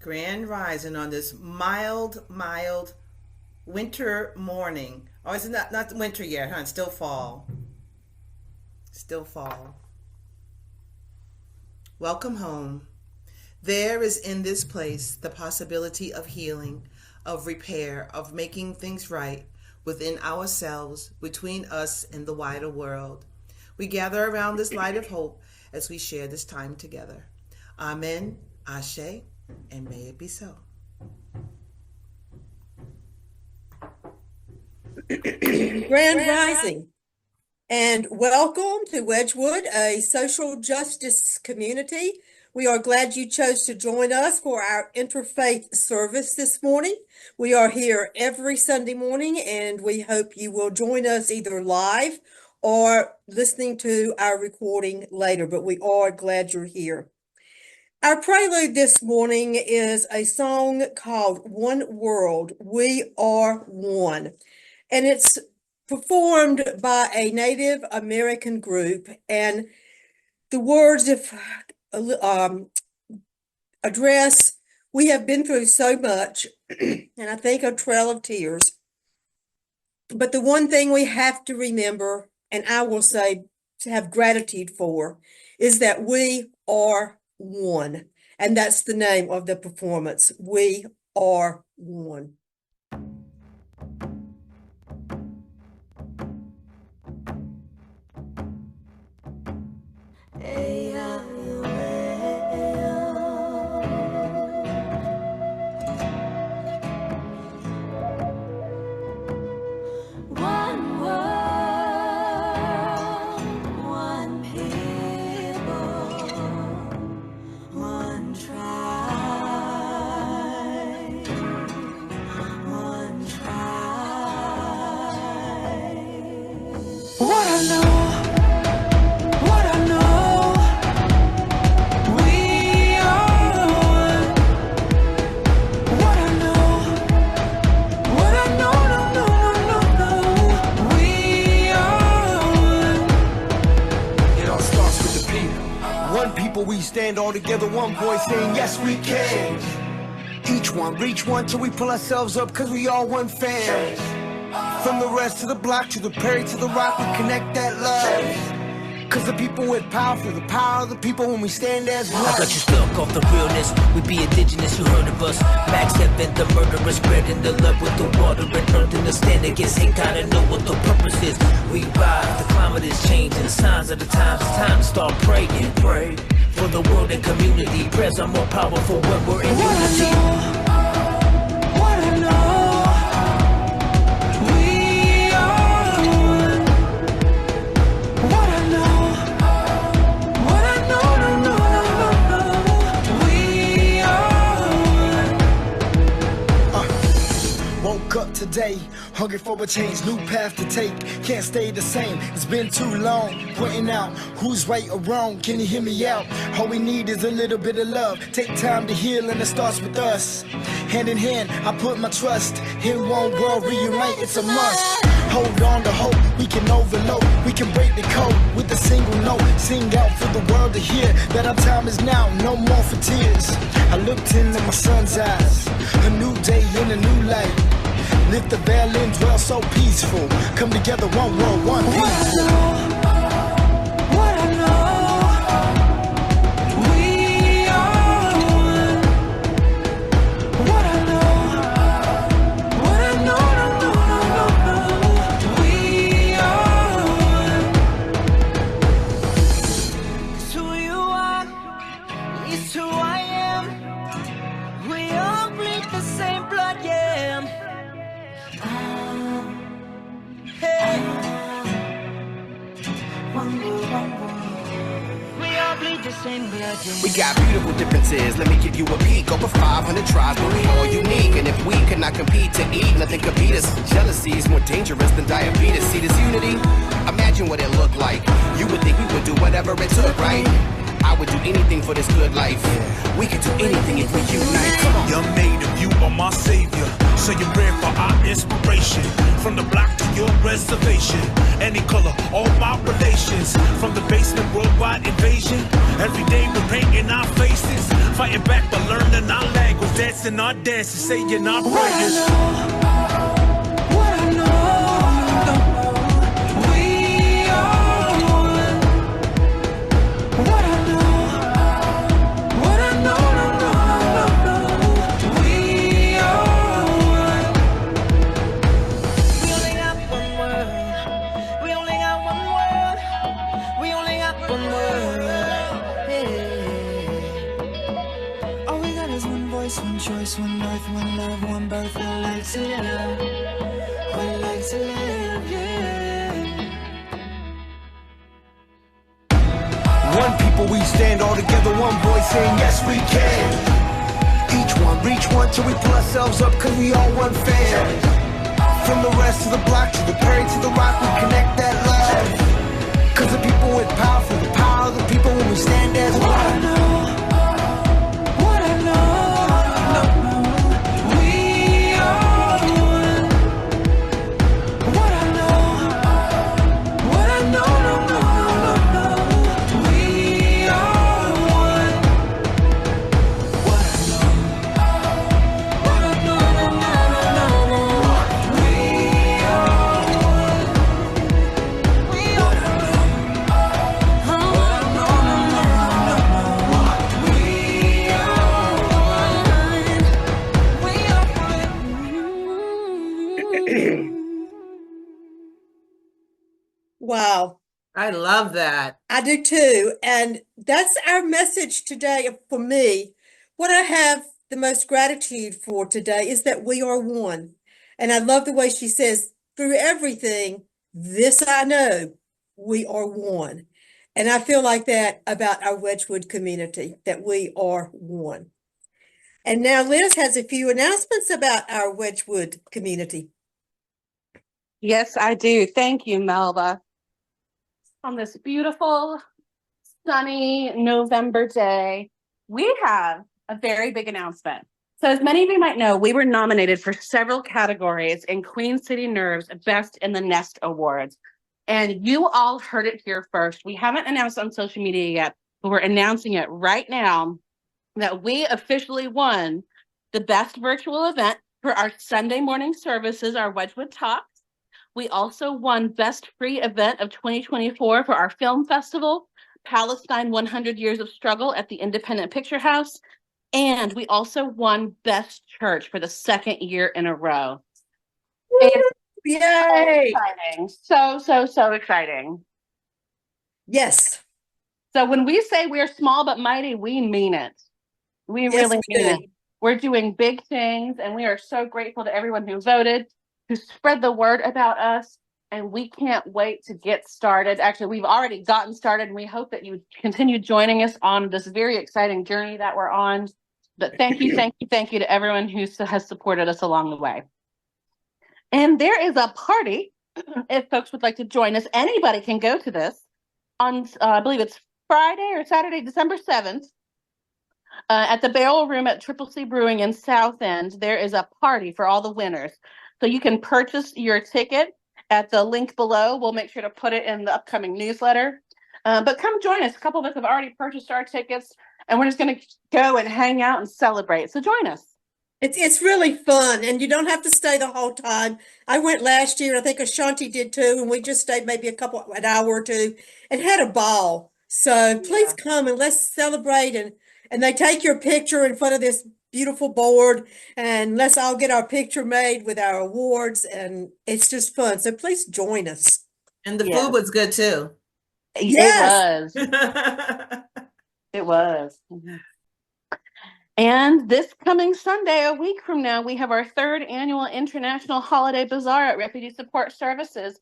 Grand rising on this mild winter morning. Oh, it's not winter yet, huh? It's still fall. Still fall. Welcome home. There is in this place the possibility of healing, of repair, of making things right within ourselves, between us and the wider world. We gather around this light of hope as we share this time together. Amen, Ashe, and may it be so. Grand Rising, and welcome to Wedgewood, a social justice community. We are glad you chose to join us for our interfaith service this morning. We are here every Sunday morning, and we hope you will join us either live or listening to our recording later, but we are glad you're here. Our prelude this morning is a song called One World, We Are One, and it's performed by a Native American group, and the words address, we have been through so much, and I think a trail of tears, but the one thing we have to remember, and I will say to have gratitude for, is that we are one, and that's the name of the performance. We are one. We stand all together, one voice saying yes we can. Each one, reach one till we pull ourselves up, cause we all one fam. From the rest of the block to the Perry to the Rock, we connect that love. Cause the people with power feel the power of the people when we stand as one. I got you stuck off the realness. We be indigenous, you heard of us. Max Heaven, the murderer, spreading the love with the water and earth. And the stand against hate, kinda know what the purpose is. We rise, the climate is changing, signs of the times. It's time to start praying, pray. For the world and community, prayers are more powerful when we're in unity. What I know, we are one. What I know, no, we are one. Woke up today, hungry for a change, new path to take. Can't stay the same, it's been too long. Pointing out who's right or wrong, can you hear me out? All we need is a little bit of love. Take time to heal and it starts with us. Hand in hand, I put my trust in one world, reunite, it's a must. Hold on to hope, we can overload. We can break the code with a single note. Sing out for the world to hear that our time is now, no more for tears. I looked into my son's eyes, a new day in a new light. Lift the veil and dwell so peaceful. Come together, one world, one peace. What I know, we are one. What I know, no, we are one. It's who you are, it's who I am. We all bleed the same blood, yeah. We got beautiful differences, let me give you a peek. Over 500 tribes, but we all unique. And if we could not compete to eat, nothing could beat us. Jealousy is more dangerous than diabetes. See this unity? Imagine what it looked like. You would think we would do whatever it took, right? I would do anything for this good life. We could do anything if we unite. Young native, you are my savior. So you're rare for our inspiration. From the block to your reservation, any color, all my relations. From the basement, worldwide invasion. Every day we're painting our faces, fighting back but learning our language, dancing our dances, saying our prayers. What I know, we are one. What I know, no, we are one. We only got one world. We only got one world. We only got one world. Hey. All we got is one voice, one choice, one earth, one love, one birth. We like to live. We like to live, yeah. One people, we stand all together, one voice saying yes we can. Each one, reach one till we pull ourselves up, cause we all one fam. From the rest of the block to the prairie to the rock, we connect that love. Cause the people with power, for the power of the people when we stand as one. What I know, we are one. What I know, no, we are one. What I know, we are one. We Wow. I love that. I do too. And that's our message today for me. What I have the most gratitude for today is that we are one. And I love the way she says, through everything, this I know, we are one. And I feel like that about our Wedgewood community, that we are one. And now Liz has a few announcements about our Wedgewood community. Yes, I do. Thank you, Melba. On this beautiful, sunny November day, we have a very big announcement. So as many of you might know, we were nominated for several categories in Queen City Nerve's Best in the Nest Awards. And you all heard it here first. We haven't announced on social media yet, but we're announcing it right now that we officially won the Best Virtual Event for our Sunday morning services, our Wedgewood Talks. We also won Best Free Event of 2024 for our film festival, Palestine 100 Years of Struggle at the Independent Picture House. And we also won Best Church for the second year in a row. It's Yay! so exciting. So exciting. Yes. So when we say we're small but mighty, we mean it. We Yes, really we mean do. it. We're doing big things, and we are so grateful to everyone who voted, who spread the word about us, and we can't wait to get started. Actually, we've already gotten started, and we hope that you continue joining us on this very exciting journey that we're on. But thank you to everyone who has supported us along the way. And there is a party, if folks would like to join us. Anybody can go to this on, I believe it's Friday or Saturday, December 7th. At the Barrel Room at Triple C Brewing in South End, there is a party for all the winners. So you can purchase your ticket at the link below. We'll make sure to put it in the upcoming newsletter. But come join us. A couple of us have already purchased our tickets, and we're just going to go and hang out and celebrate. So join us. It's really fun, and you don't have to stay the whole time. I went last year, and I think Ashanti did too, and we just stayed maybe an hour or two and had a ball. So please come and let's celebrate, and they take your picture in front of this beautiful board, and let's all get our picture made with our awards, and it's just fun. So please join us. And the food was good too. Yes. It was. It was. Mm-hmm. And this coming Sunday, a week from now, we have our third annual International Holiday Bazaar at Refugee Support Services.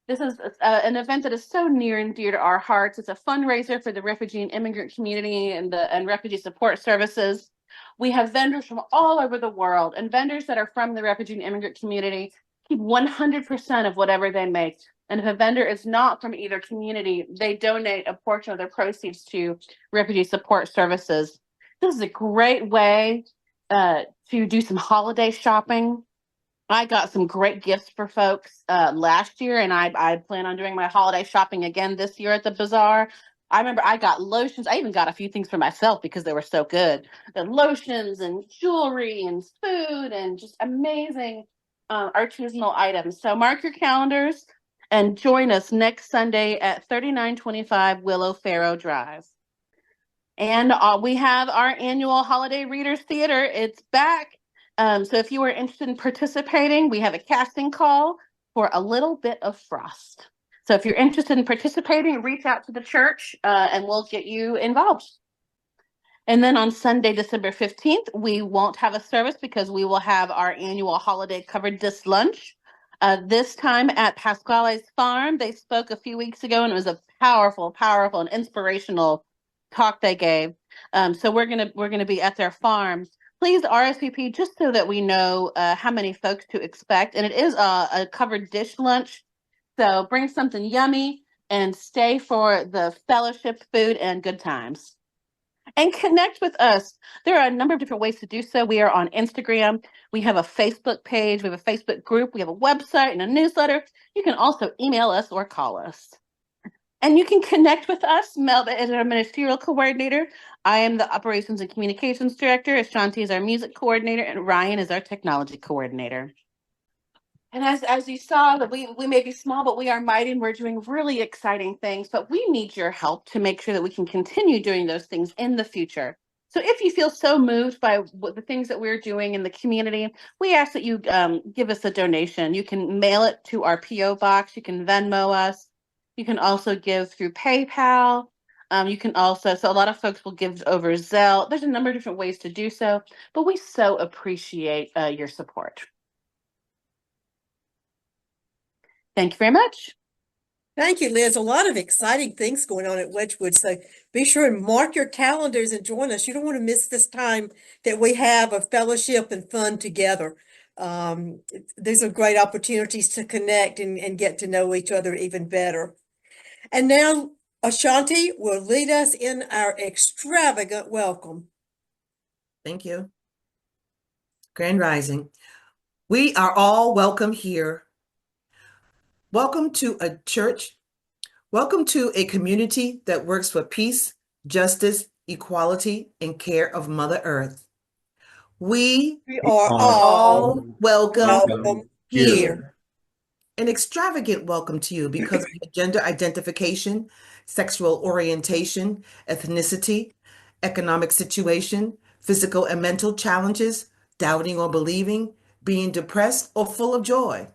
This is an event that is so near and dear to our hearts. It's a fundraiser for the refugee and immigrant community and Refugee Support Services. We have vendors from all over the world, and vendors that are from the refugee and immigrant community keep 100% of whatever they make. And if a vendor is not from either community, they donate a portion of their proceeds to Refugee Support Services. This is a great way to do some holiday shopping. I got some great gifts for folks last year, and I plan on doing my holiday shopping again this year at the bazaar. I remember I got lotions. I even got a few things for myself because they were so good. The lotions and jewelry and food and just amazing artisanal items. So mark your calendars and join us next Sunday at 3925 Willow Farrow Drive. And we have our annual Holiday Readers Theater. It's back. So if you are interested in participating, we have a casting call for A Little Bit of Frost. So if you're interested in participating, reach out to the church and we'll get you involved. And then on Sunday, December 15th, we won't have a service because we will have our annual holiday covered dish lunch. This time at Pasquale's Farm. They spoke a few weeks ago and it was a powerful and inspirational talk they gave. So we're gonna be at their farm. Please RSVP just so that we know how many folks to expect. And it is a covered dish lunch. So bring something yummy and stay for the fellowship, food, and good times. And connect with us. There are a number of different ways to do so. We are on Instagram. We have a Facebook page. We have a Facebook group. We have a website and a newsletter. You can also email us or call us. And you can connect with us. Melba is our ministerial coordinator. I am the operations and communications director. Ashanti is our music coordinator. And Ryan is our technology coordinator. And as you saw, that we may be small, but we are mighty, and we're doing really exciting things. But we need your help to make sure that we can continue doing those things in the future. So if you feel so moved by the things that we're doing in the community, we ask that you give us a donation. You can mail it to our P.O. box. You can Venmo us. You can also give through PayPal. You can also, so a lot of folks will give over Zelle. There's a number of different ways to do so, but we so appreciate your support. Thank you very much. Thank you, Liz. A lot of exciting things going on at Wedgewood. So be sure and mark your calendars and join us. You don't want to miss this time that we have of fellowship and fun together. These are great opportunities to connect and get to know each other even better. And now Ashanti will lead us in our extravagant welcome. Thank you. Grand Rising. We are all welcome here. Welcome to a church. Welcome to a community that works for peace, justice, equality, and care of Mother Earth. We are all welcome here. here. An extravagant welcome to you because of your gender identification, sexual orientation, ethnicity, economic situation, physical and mental challenges, doubting or believing, being depressed or full of joy.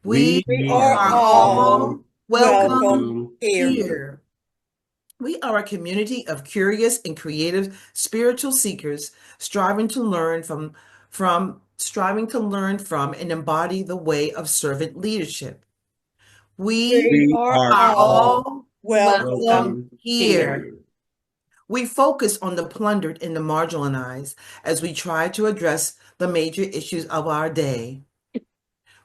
We are all welcome here. We are a community of curious and creative spiritual seekers striving to learn from and embody the way of servant leadership. We are all welcome here. We focus on the plundered and the marginalized as we try to address the major issues of our day.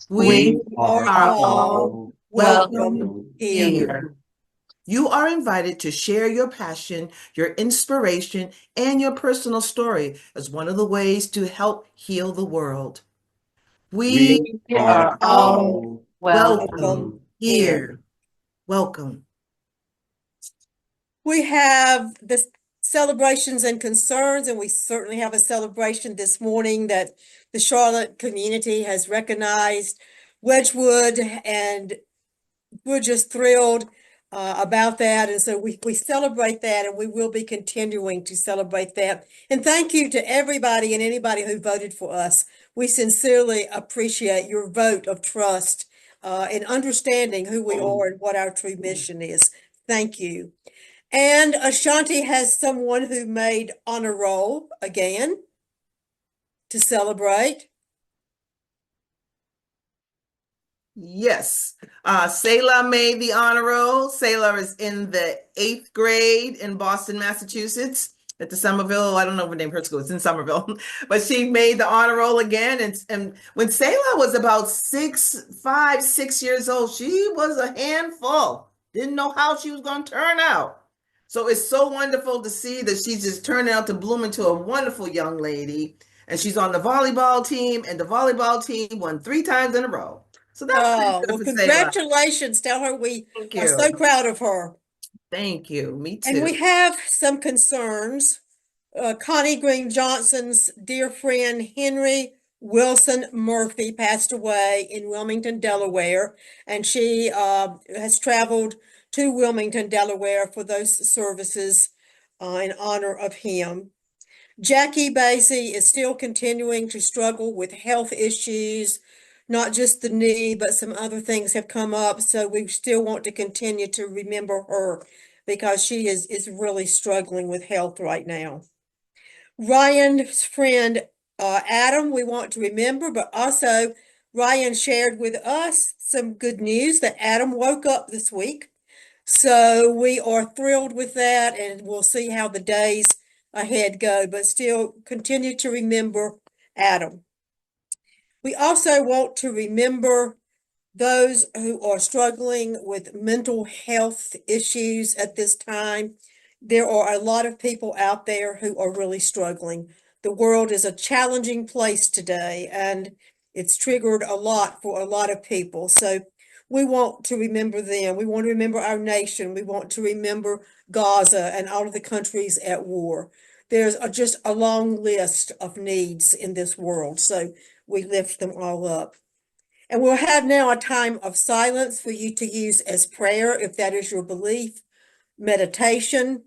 We are all welcome here. You are invited to share your passion, your inspiration, and your personal story as one of the ways to help heal the world. We are all welcome here. Welcome. We have the celebrations and concerns, and we certainly have a celebration this morning that the Charlotte community has recognized Wedgewood, and we're just thrilled about that. And so we celebrate that, and we will be continuing to celebrate that. And thank you to everybody and anybody who voted for us. We sincerely appreciate your vote of trust in understanding who we are and what our true mission is. Thank you. And Ashanti has someone who made honor roll again to celebrate. Yes. Selah made the honor roll. Selah is in the 8th grade in Boston, Massachusetts at the Somerville. I don't know what name her school is in Somerville, but she made the honor roll again. And when Selah was about 5, 6 years old, she was a handful. Didn't know how she was going to turn out. So it's so wonderful to see that she's just turned out to bloom into a wonderful young lady. And she's on the volleyball team, and the volleyball team won 3 times in a row. So that's pretty Oh, good well, to say about. congratulations. Tell her we Thank are so you. proud of her. Thank you. Me And we too. have some concerns. Connie Green Johnson's dear friend Henry Wilson Murphy passed away in Wilmington, Delaware, and she has traveled to Wilmington, Delaware for those services in honor of him. Jackie Basie is still continuing to struggle with health issues, not just the knee, but some other things have come up. So we still want to continue to remember her because she is really struggling with health right now. Ryan's friend Adam, we want to remember, but also Ryan shared with us some good news that Adam woke up this week. So we are thrilled with that, and we'll see how the days ahead go, but still continue to remember Adam. We also want to remember those who are struggling with mental health issues at this time. There are a lot of people out there who are really struggling. The world is a challenging place today, and it's triggered a lot for a lot of people. So we want to remember them. We want to remember our nation. We want to remember Gaza and all of the countries at war. There's just a long list of needs in this world, so we lift them all up. And we'll have now a time of silence for you to use as prayer, if that is your belief, meditation,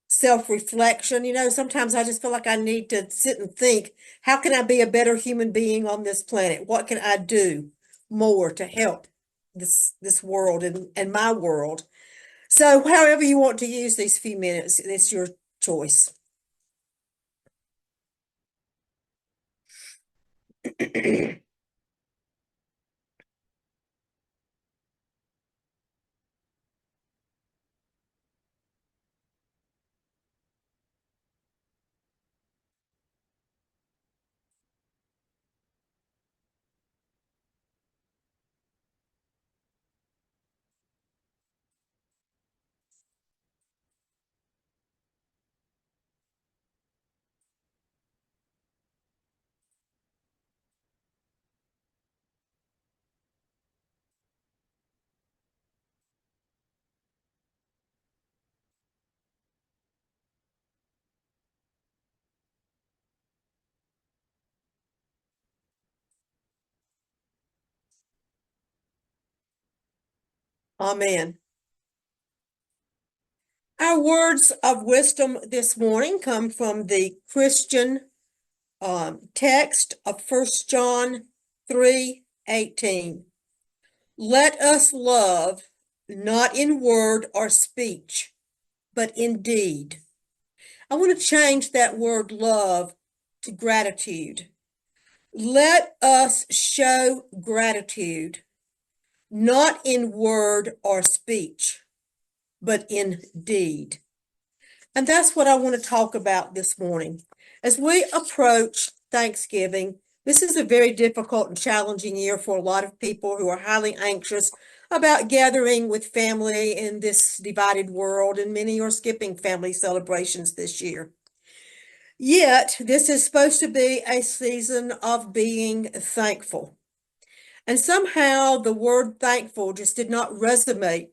self-reflection. You know, sometimes I just feel like I need to sit and think, how can I be a better human being on this planet? What can I do more to help this world and my world? So however you want to use these few minutes, it's your choice. Amen. Our words of wisdom this morning come from the Christian text of 1 John 3:18. Let us love not in word or speech, but in deed. I want to change that word love to gratitude. Let us show gratitude, not in word or speech, but in deed. And that's what I want to talk about this morning. As we approach Thanksgiving, this is a very difficult and challenging year for a lot of people who are highly anxious about gathering with family in this divided world, and many are skipping family celebrations this year. Yet, this is supposed to be a season of being thankful. And somehow the word thankful just did not resonate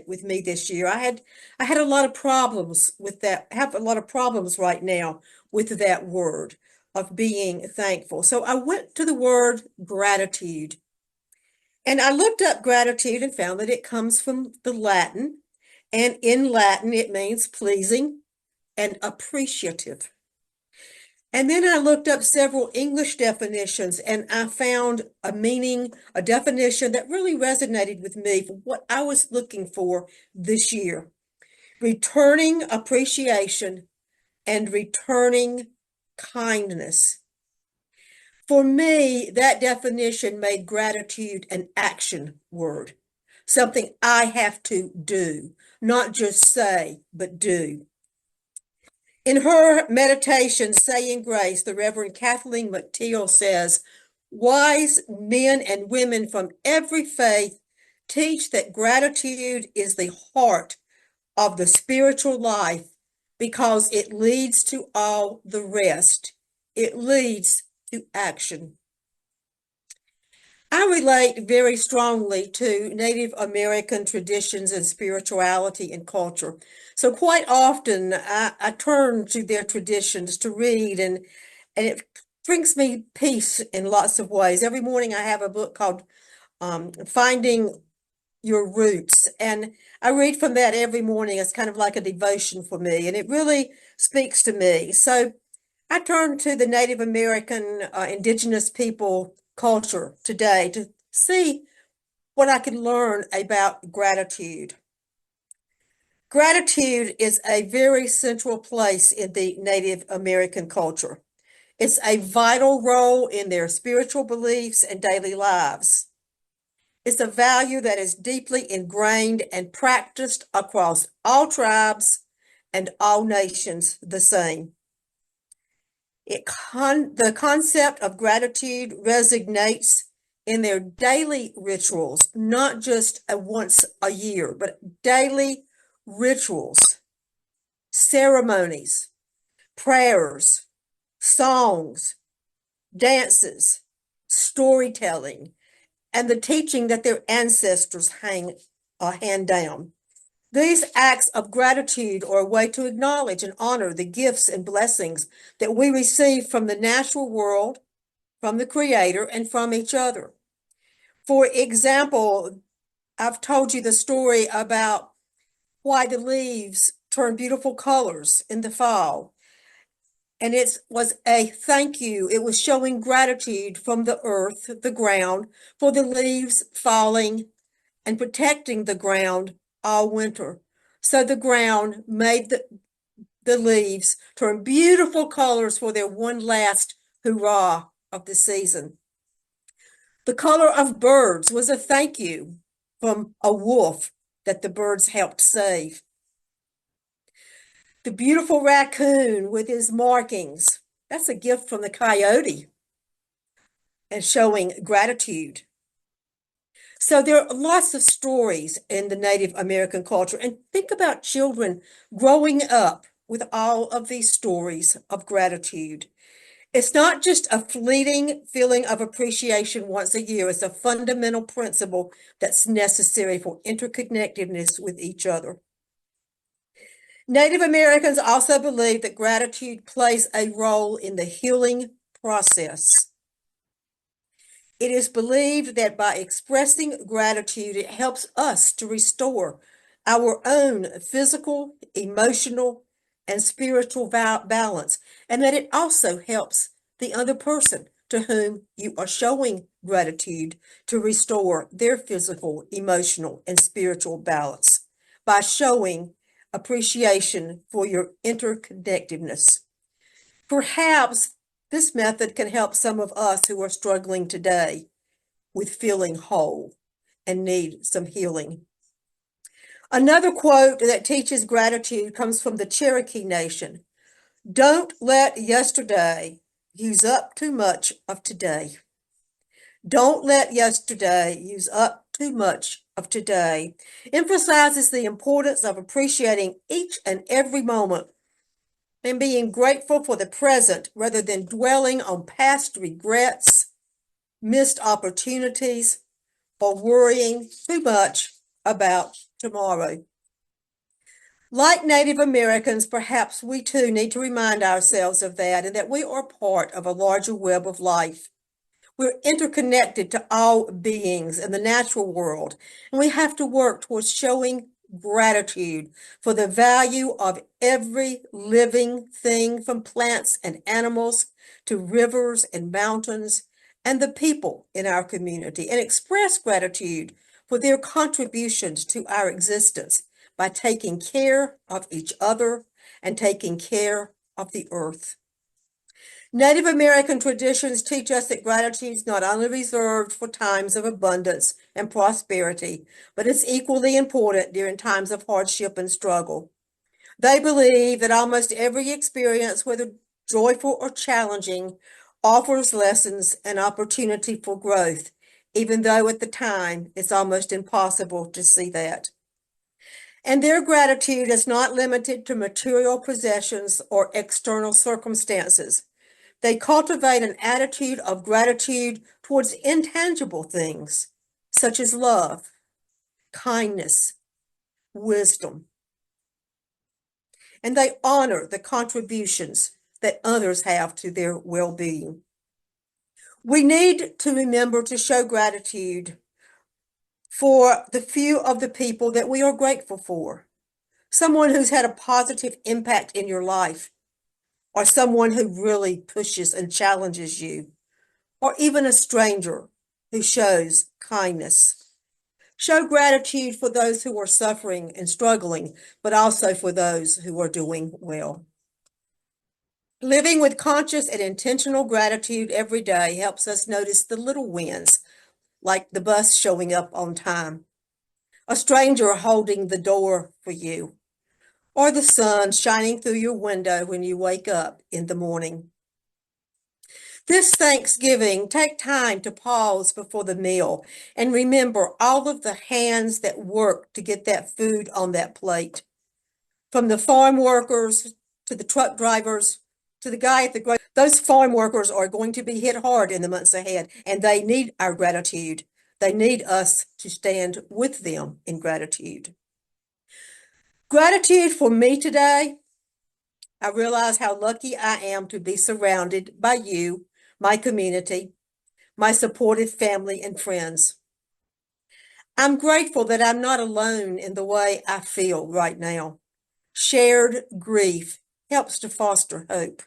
with me this year. I had a lot of problems with that. I have a lot of problems right now with that word of being thankful. So I went to the word gratitude. And I looked up gratitude and found that it comes from the Latin. And in Latin, it means pleasing and appreciative. And then I looked up several English definitions, and I found a definition that really resonated with me for what I was looking for this year. Returning appreciation and returning kindness. For me, that definition made gratitude an action word, something I have to do, not just say, but do. In her meditation, Saying Grace, the Reverend Kathleen McTeal says, wise men and women from every faith teach that gratitude is the heart of the spiritual life because it leads to all the rest it leads to action. I relate very strongly to Native American traditions and spirituality and culture. So quite often I turn to their traditions to read, and it brings me peace in lots of ways. Every morning I have a book called Finding Your Roots, and I read from that every morning. It's kind of like a devotion for me, and it really speaks to me. So I turn to the Native American indigenous people culture today to see what I can learn about gratitude. Gratitude is a very central place in the Native American culture. It's a vital role in their spiritual beliefs and daily lives. It's a value that is deeply ingrained and practiced across all tribes and all nations the same. The concept of gratitude resonates in their daily rituals, not just once a year, but daily rituals, ceremonies, prayers, songs, dances, storytelling, and the teaching that their ancestors hand down. These acts of gratitude are a way to acknowledge and honor the gifts and blessings that we receive from the natural world, from the Creator, and from each other. For example, I've told you the story about why the leaves turn beautiful colors in the fall. And it was a thank you. It was showing gratitude from the earth, the ground, for the leaves falling and protecting the ground all winter. So the ground made the leaves turn beautiful colors for their one last hurrah of the season. The color of birds was a thank you from a wolf that the birds helped save. The beautiful raccoon with his markings, that's a gift from the coyote and showing gratitude. So there are lots of stories in the Native American culture, and think about children growing up with all of these stories of gratitude. It's not just a fleeting feeling of appreciation once a year. It's a fundamental principle that's necessary for interconnectedness with each other. Native Americans also believe that gratitude plays a role in the healing process. It is believed that by expressing gratitude, it helps us to restore our own physical, emotional, and spiritual balance, and that it also helps the other person to whom you are showing gratitude to restore their physical, emotional, and spiritual balance by showing appreciation for your interconnectedness. Perhaps this method can help some of us who are struggling today with feeling whole and need some healing. Another quote that teaches gratitude comes from the Cherokee Nation. Don't let yesterday use up too much of today. Don't let yesterday use up too much of today. Emphasizes the importance of appreciating each and every moment and being grateful for the present rather than dwelling on past regrets, missed opportunities, or worrying too much about tomorrow. Like Native Americans, perhaps we too need to remind ourselves of that and that we are part of a larger web of life. We're interconnected to all beings in the natural world, and we have to work towards showing gratitude for the value of every living thing, from plants and animals to rivers and mountains and the people in our community, and express gratitude for their contributions to our existence by taking care of each other and taking care of the earth. Native American traditions teach us that gratitude is not only reserved for times of abundance and prosperity, but it's equally important during times of hardship and struggle. They believe that almost every experience, whether joyful or challenging, offers lessons and opportunity for growth, even though at the time it's almost impossible to see that. And their gratitude is not limited to material possessions or external circumstances. They cultivate an attitude of gratitude towards intangible things, such as love, kindness, wisdom, and they honor the contributions that others have to their well-being. We need to remember to show gratitude for the few of the people that we are grateful for. Someone who's had a positive impact in your life, or someone who really pushes and challenges you, or even a stranger who shows kindness. Show gratitude for those who are suffering and struggling, but also for those who are doing well. Living with conscious and intentional gratitude every day helps us notice the little wins, like the bus showing up on time, a stranger holding the door for you, or the sun shining through your window when you wake up in the morning. This Thanksgiving, take time to pause before the meal and remember all of the hands that work to get that food on that plate. From the farm workers to the truck drivers to the guy at the grocery. Those farm workers are going to be hit hard in the months ahead, and they need our gratitude. They need us to stand with them in gratitude. Gratitude for me today. I realize how lucky I am to be surrounded by you, my community, my supportive family and friends. I'm grateful that I'm not alone in the way I feel right now. Shared grief helps to foster hope.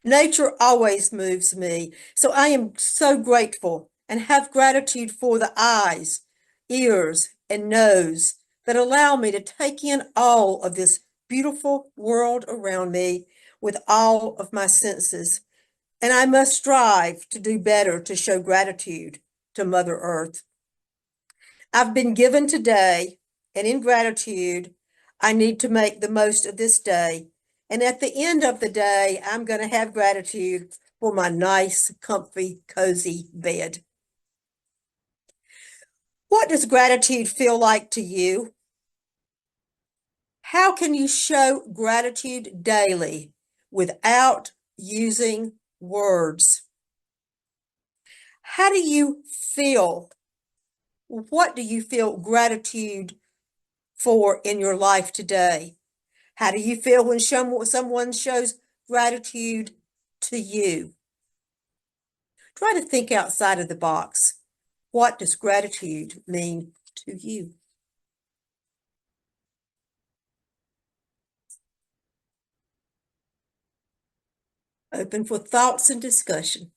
Nature always moves me, so I am so grateful and have gratitude for the eyes, ears, and nose that allow me to take in all of this beautiful world around me with all of my senses. And I must strive to do better to show gratitude to Mother Earth. I've been given today, and in gratitude, I need to make the most of this day. And at the end of the day, I'm going to have gratitude for my nice, comfy, cozy bed. What does gratitude feel like to you? How can you show gratitude daily without using words? How do you feel? What do you feel gratitude for in your life today? How do you feel when someone shows gratitude to you? Try to think outside of the box. What does gratitude mean to you? Open for thoughts and discussion.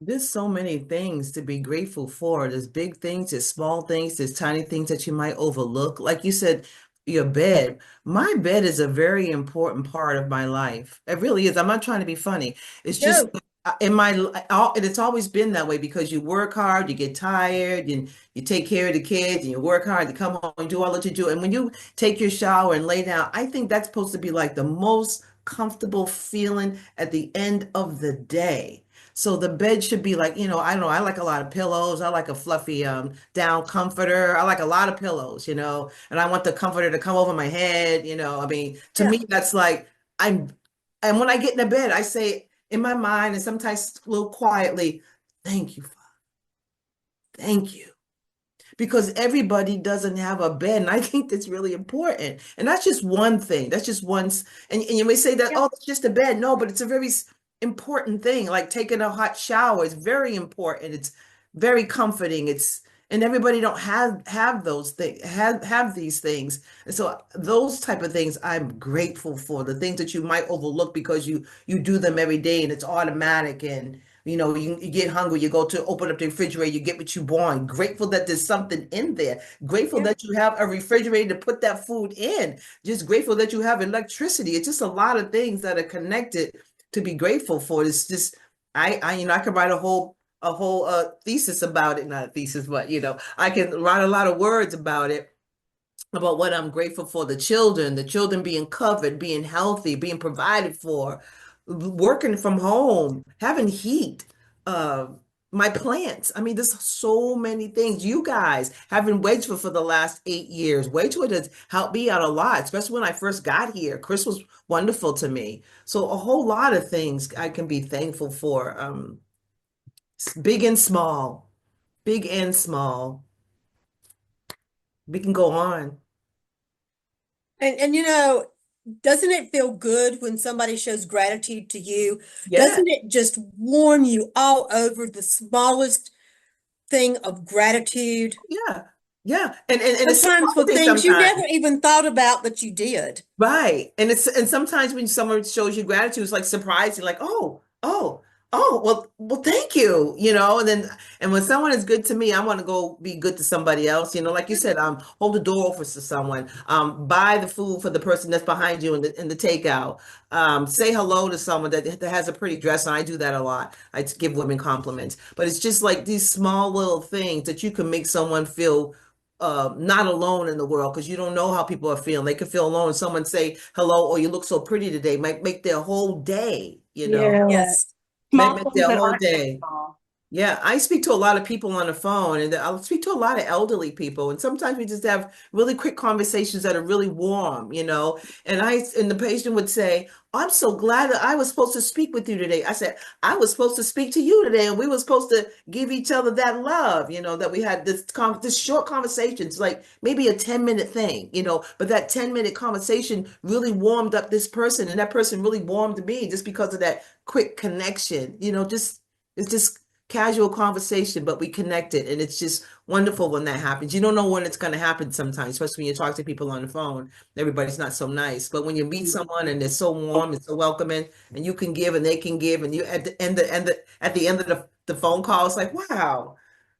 There's so many things to be grateful for. There's big things, there's small things, there's tiny things that you might overlook. Like you said, your bed. My bed is a very important part of my life. It really is. I'm not trying to be funny. It's just No. in and it's always been that way because you work hard, you get tired, and you take care of the kids, and you work hard, you come home and do all that you do. And when you take your shower and lay down, I think that's supposed to be like the most comfortable feeling at the end of the day. So the bed should be like, I don't know, I like a lot of pillows. I like a fluffy down comforter. I like a lot of pillows, and I want the comforter to come over my head, I mean, to Yeah. me, that's like and when I get in the bed, I say in my mind and sometimes a little quietly, thank you, Father. Thank you. Because everybody doesn't have a bed. And I think that's really important. And that's just one thing. That's just and you may say that, oh, it's just a bed. No, but it's a very important thing. Like taking a hot shower is very important. It's very comforting. And everybody don't have those things, have these things. And so those type of things I'm grateful for, the things that you might overlook because you do them every day and it's automatic. And you get hungry, you go to open up the refrigerator, you get what you want. Grateful that there's something in there. Grateful Yeah. that you have a refrigerator to put that food in. Just grateful that you have electricity. It's just a lot of things that are connected to be grateful for. It's just I could write a whole thesis about it, not a thesis, but I can write a lot of words about it, about what I'm grateful for. The children being covered, being healthy, being provided for, working from home, having heat, my plants. I mean, there's so many things. You guys have been Wedgewood for the last 8 years. Wedgewood has helped me out a lot, especially when I first got here. Chris was wonderful to me. So a whole lot of things I can be thankful for. Big and small, big and small. We can go on. And doesn't it feel good when somebody shows gratitude to you? Yeah, Doesn't it just warm you all over the smallest thing of gratitude? yeah, yeah. And it's Sometimes for surprising things you sometimes. never even thought about, but you did. Right. And sometimes when someone shows you gratitude, it's like surprising, like, well, thank you, and when someone is good to me, I want to go be good to somebody else, like you said, hold the door open to someone, buy the food for the person that's behind you in the takeout, say hello to someone that has a pretty dress, and I do that a lot. I give women compliments, but it's just like these small little things that you can make someone feel not alone in the world, because you don't know how people are feeling. They could feel alone. Someone say hello, or you look so pretty today, might make their whole day, Yeah. Yes. might Small make things their that whole aren't so day. small. Yeah, I speak to a lot of people on the phone, and I'll speak to a lot of elderly people, and sometimes we just have really quick conversations that are really warm, and the patient would say, "I'm so glad that I was supposed to speak with you today." I said, "I was supposed to speak to you today, and we were supposed to give each other that love, that we had this short conversation. It's like maybe a 10-minute thing, but that 10-minute conversation really warmed up this person, and that person really warmed me just because of that quick connection, just it's just casual conversation, but we connected, and it's just wonderful when that happens. You don't know when it's going to happen sometimes, especially when you talk to people on the phone. Everybody's not so nice, but when you meet someone and they're so warm and so welcoming, and you can give and they can give, and you at the end of the phone call, it's like, wow,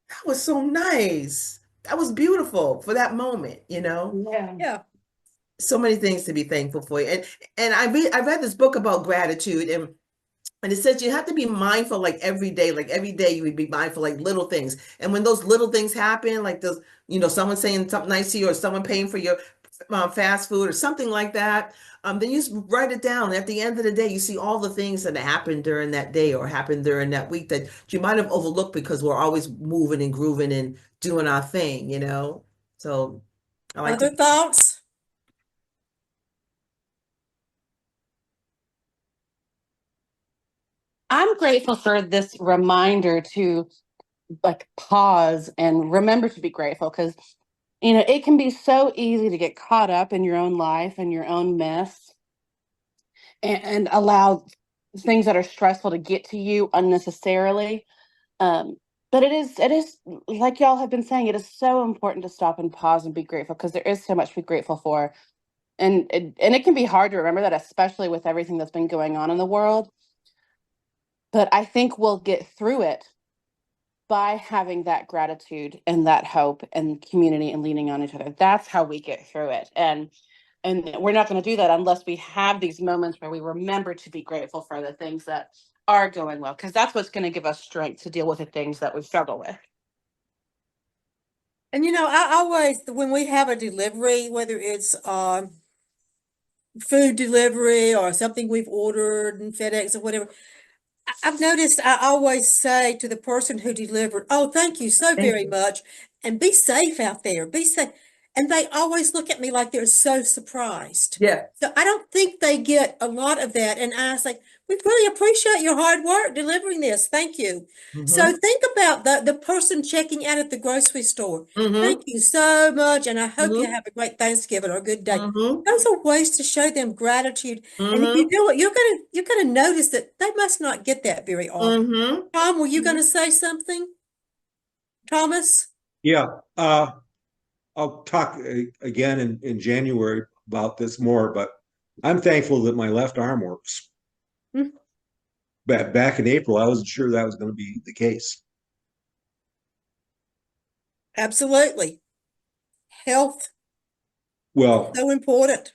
that was so nice. That was beautiful for that moment. Yeah. Yeah. So many things to be thankful for. And I read this book about gratitude, and it says you have to be mindful, like every day you would be mindful, like little things. And when those little things happen, like those, someone saying something nice to you, or someone paying for your fast food or something like that, then you just write it down. At the end of the day, you see all the things that happened during that day or happened during that week that you might have overlooked because we're always moving and grooving and doing our thing. So I like to. Other thoughts? I'm grateful for this reminder to like pause and remember to be grateful, because it can be so easy to get caught up in your own life and your own mess, and allow things that are stressful to get to you unnecessarily. Um, but it is like y'all have been saying, it is so important to stop and pause and be grateful, because there is so much to be grateful for. And it can be hard to remember that, especially with everything that's been going on in the world. But I think we'll get through it by having that gratitude and that hope and community and leaning on each other. That's how we get through it. And we're not going to do that unless we have these moments where we remember to be grateful for the things that are going well, because that's what's going to give us strength to deal with the things that we struggle with. And I always, when we have a delivery, whether it's food delivery or something we've ordered in FedEx or whatever, I've noticed I always say to the person who delivered, "Oh, thank you so Thank very you. much, and be safe out there. Be safe." And they always look at me like they're so surprised. Yeah. So I don't think they get a lot of that. And I say, "We really appreciate your hard work delivering this. Thank you." So Mm-hmm. think about the person checking out at the grocery store. Mm-hmm. Thank you so much, and I hope you Mm-hmm. have a great Thanksgiving or a good day. Mm-hmm. Those are ways to show them gratitude. And if you Mm-hmm. do it, you're gonna notice that they must not get that very often. Mm-hmm. Tom, were you gonna say something? Thomas? Yeah, I'll talk again in January about this more, but I'm thankful that my left arm works. Hmm, Back in April, I wasn't sure that was going to be the case. absolutely. Health, Well, so important.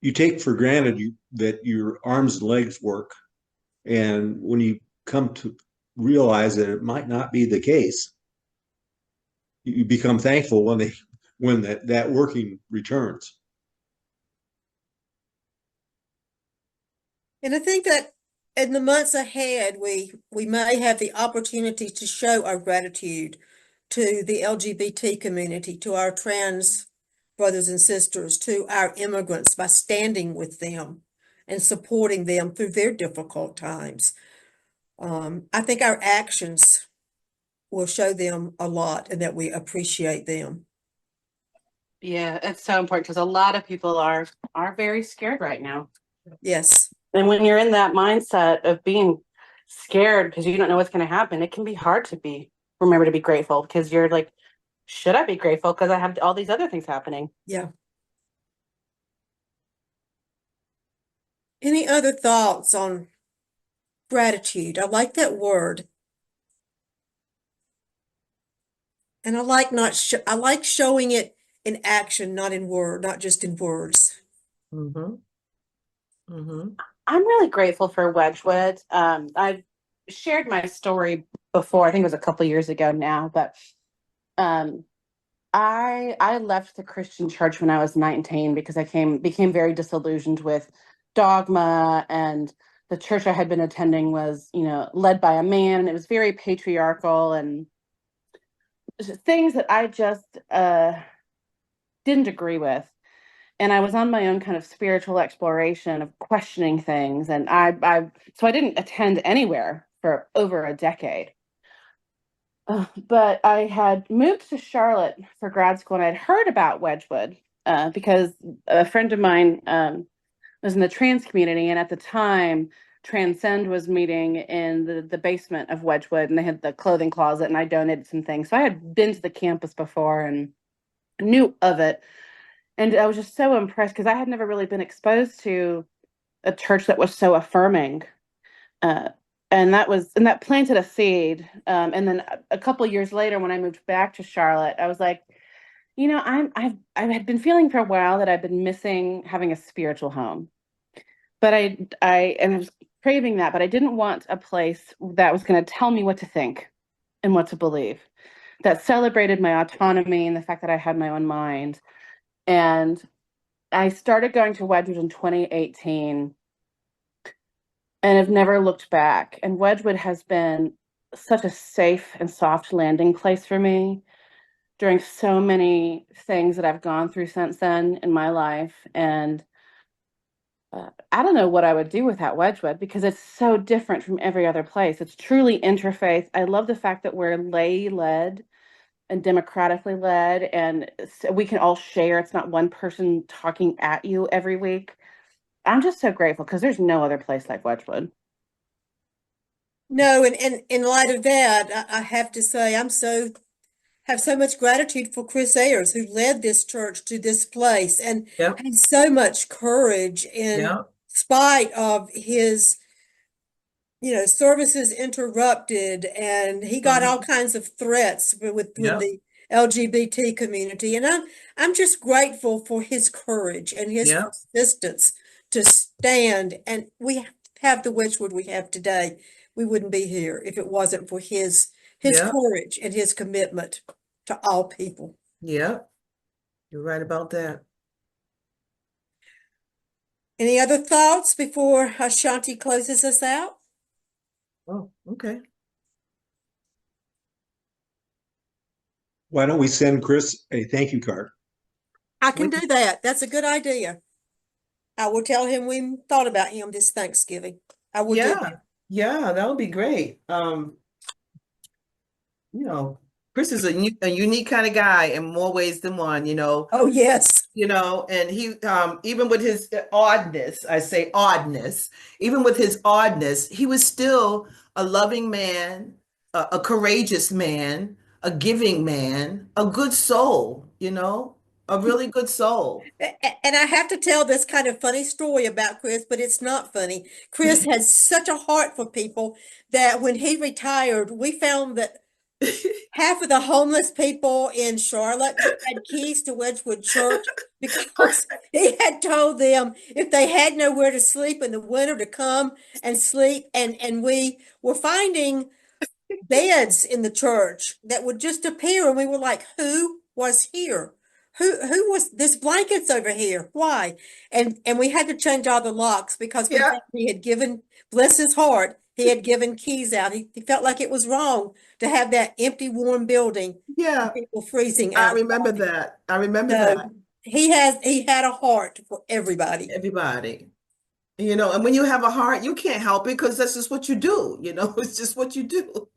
you take for granted that your arms and legs work, and when you come to realize that it might not be the case, you become thankful when that working returns. And I think that in the months ahead, we may have the opportunity to show our gratitude to the LGBT community, to our trans brothers and sisters, to our immigrants by standing with them and supporting them through their difficult times. I think our actions will show them a lot and that we appreciate them. Yeah, it's so important because a lot of people are very scared right now. Yes. And when you're in that mindset of being scared because you don't know what's going to happen, it can be hard to remember to be grateful because you're like, should I be grateful because I have all these other things happening? Yeah. Any other thoughts on gratitude? I like that word. And I like I like showing it in action, not just in words. Mm-hmm. Mm-hmm. I'm really grateful for Wedgewood. I've shared my story before. I think it was a couple years ago now, but I left the Christian church when I was 19 because I became very disillusioned with dogma, and the church I had been attending was, led by a man, and it was very patriarchal and things that I just didn't agree with. And I was on my own kind of spiritual exploration of questioning things, and so I didn't attend anywhere for over a decade. But I had moved to Charlotte for grad school, and I'd heard about Wedgewood because a friend of mine was in the trans community, and at the time, Transcend was meeting in the basement of Wedgewood, and they had the clothing closet, and I donated some things. So I had been to the campus before and knew of it, and I was just so impressed because I had never really been exposed to a church that was so affirming. And that planted a seed. And then a couple years later, when I moved back to Charlotte, I was like, I had been feeling for a while that I've been missing having a spiritual home, but I was craving that, but I didn't want a place that was going to tell me what to think and what to believe, that celebrated my autonomy and the fact that I had my own mind. And I started going to Wedgewood in 2018. And I've never looked back. And Wedgewood has been such a safe and soft landing place for me during so many things that I've gone through since then in my life. And I don't know what I would do without Wedgewood because it's so different from every other place. It's truly interfaith. I love the fact that we're lay-led and democratically led, and so we can all share. It's not one person talking at you every week. I'm just so grateful because there's no other place like Wedgewood. No, and in light of that, I have to say have so much gratitude for Chris Ayers, who led this church to this place and Yep. had so much courage in Yep. spite of his, services interrupted, and he got all kinds of threats with Yep. the LGBT community. And I'm just grateful for his courage and his Yep. persistence to stand. And we have the Wedgewood we have today. We wouldn't be here if it wasn't for his Yep. courage and his commitment to all people. Yep. You're right about that. Any other thoughts before Ashanti closes us out? Oh, okay. Why don't we send Chris a thank you card? I can do that. That's a good idea. I will tell him we thought about him this Thanksgiving. I will do Yeah. that. Yeah, that would be great. Chris is a unique kind of guy in more ways than one, Oh, yes. and he even with his oddness, I say oddness, even with his oddness, he was still a loving man, a courageous man, a giving man, a good soul, a really good soul. And I have to tell this kind of funny story about Chris, but it's not funny. Chris has such a heart for people that when he retired, we found that half of the homeless people in Charlotte had keys to Wedgewood Church because he had told them if they had nowhere to sleep in the winter to come and sleep. And we were finding beds in the church that would just appear. And we were like, who was here? who was this blankets over here? Why? And we had to change all the locks because we Yeah. thought he had given, bless his heart, he had given keys out. He felt like it was wrong to have that empty, warm building, Yeah. people freezing I out. remember that. I remember So that. he had a heart for everybody. Everybody. And when you have a heart, you can't help it because that's just what you do. It's just what you do.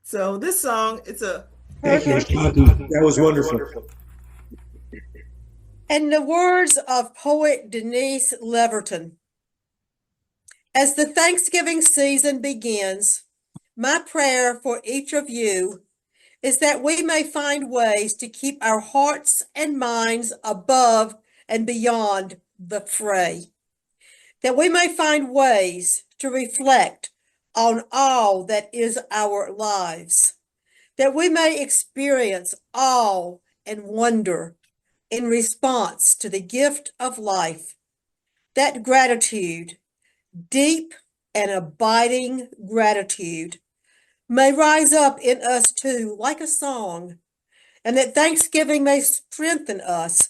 So this song, it's a Thank you, Ashanti. That was wonderful. And the words of poet Denise Leverton. As the Thanksgiving season begins, my prayer for each of you is that we may find ways to keep our hearts and minds above and beyond the fray. That we may find ways to reflect on all that is our lives. That we may experience awe and wonder in response to the gift of life. That gratitude, deep and abiding gratitude, may rise up in us too like a song, and that Thanksgiving may strengthen us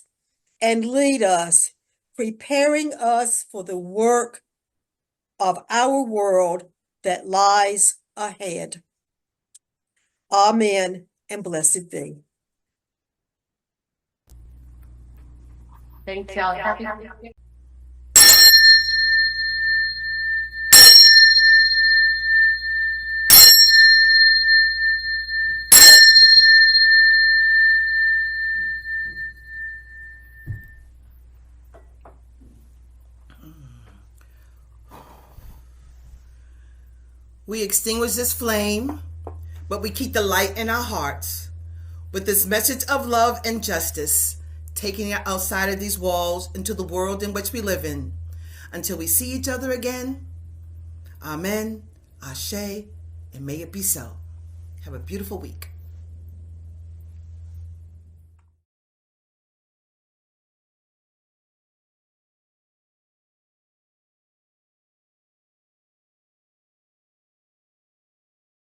and lead us, preparing us for the work of our world that lies ahead. Amen and blessed be. Thanks, y'all. Happy We extinguish this flame, but we keep the light in our hearts with this message of love and justice, taking it outside of these walls into the world in which we live in. Until we see each other again, amen, ashe, and may it be so. Have a beautiful week.